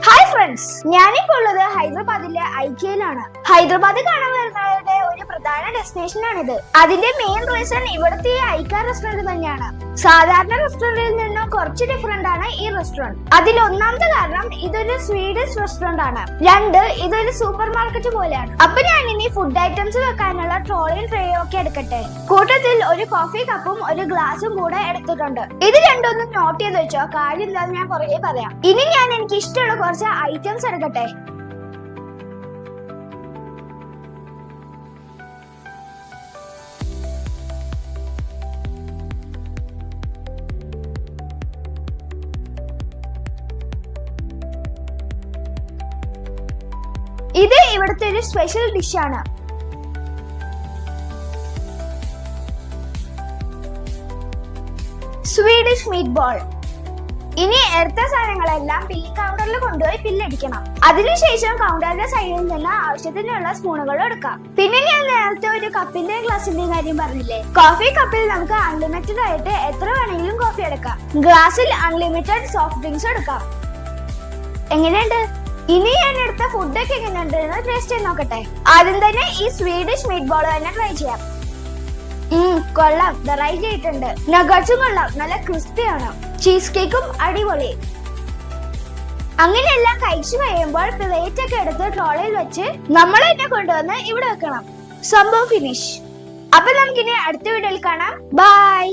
Hi friends, ഞാനിപ്പോൾ ഉള്ളത് ഹൈദരാബാദിലെ ഐക്യയിലാണ്. ഹൈദരാബാദ് കാണാൻ വരുന്നവരുടെ ഒരു പ്രധാന ഡെസ്റ്റിനേഷൻ ആണിത്. അതിന്റെ മെയിൻ റീസൺ ഇവിടുത്തെ ഈ ഐക്യ റെസ്റ്റോറന്റ് തന്നെയാണ്. സാധാരണ റെസ്റ്റോറന്റിൽ നിന്നും കുറച്ച് ഡിഫറെന്റ് ആണ് ഈ റെസ്റ്റോറന്റ്. അതിൽ ഒന്നാമത്തെ കാരണം ഇതൊരു സ്വീഡിഷ് റെസ്റ്റോറന്റ് ആണ്. രണ്ട്, ഇതൊരു സൂപ്പർ മാർക്കറ്റ് പോലെയാണ്. അപ്പൊ ഞാൻ ഇനി ഫുഡ് ഐറ്റംസ് വെക്കാനുള്ള ട്രോളിയും ട്രേയും ഒക്കെ എടുക്കട്ടെ. കൂട്ടത്തിൽ ഒരു കോഫി കപ്പും ഒരു ഗ്ലാസും കൂടെ എടുത്തിട്ടുണ്ട്. ഇത് രണ്ടൊന്നും നോട്ട് ചെയ്ത് വെച്ചോ, കാര്യം എന്താണെന്ന് ഞാൻ പുറകെ പറയാം. ഇനി ഞാൻ എനിക്ക് ഇഷ്ടമുള്ള കുറച്ച് ഐറ്റംസ് എടുക്കട്ടെ. ഇത് ഇവിടുത്തെ ഒരു സ്പെഷ്യൽ ഡിഷ് ആണ്. Swedish meet ball. ഇനി എടുത്ത സാധനങ്ങളെല്ലാം ബില്ലിംഗ് കൗണ്ടറിൽ കൊണ്ടുപോയി ബില്ലടിക്കണം. അതിനുശേഷം കൗണ്ടറിന്റെ സൈഡിൽ നിന്ന് ആവശ്യത്തിനുള്ള സ്പൂണുകൾ എടുക്കാം. പിന്നെ ഞാൻ നേരത്തെ ഒരു കപ്പിന്റെ ഗ്ലാസിന്റെ കാര്യം പറഞ്ഞില്ലേ, കോഫി കപ്പിൽ നമുക്ക് അൺലിമിറ്റഡ് ആയിട്ട് എത്ര വേണമെങ്കിലും കോഫി എടുക്കാം. ഗ്ലാസിൽ അൺലിമിറ്റഡ് സോഫ്റ്റ് ഡ്രിങ്ക്സ് എടുക്കാം. എങ്ങനെയുണ്ട്? ഇനി ഞാൻ എടുത്ത ഫുഡൊക്കെ എങ്ങനെയുണ്ട് എന്ന് ടേസ്റ്റ് ചെയ്ത് നോക്കട്ടെ. ആദ്യം തന്നെ ഈ സ്വീഡിഷ് മീറ്റ് ബോൾ തന്നെ ട്രൈ ചെയ്യാം. കൊള്ളാം, വെറൈറ്റി ആയിട്ടുണ്ട്. നഗറ്റ്സും കൊള്ളാം, നല്ല ക്രിസ്പിയാണ്. ചീസ് കേക്കും അടിപൊളി. അങ്ങനെയെല്ലാം കഴിച്ചു കഴിയുമ്പോൾ പ്ലേറ്റ് ഒക്കെ എടുത്ത് ട്രോളിൽ വെച്ച് നമ്മൾ തന്നെ കൊണ്ടുവന്ന് ഇവിടെ വെക്കണം. സംഭവം ഫിനിഷ്. അപ്പൊ നമുക്കിനി അടുത്ത വീഡിയോയിൽ കാണാം. ബൈ.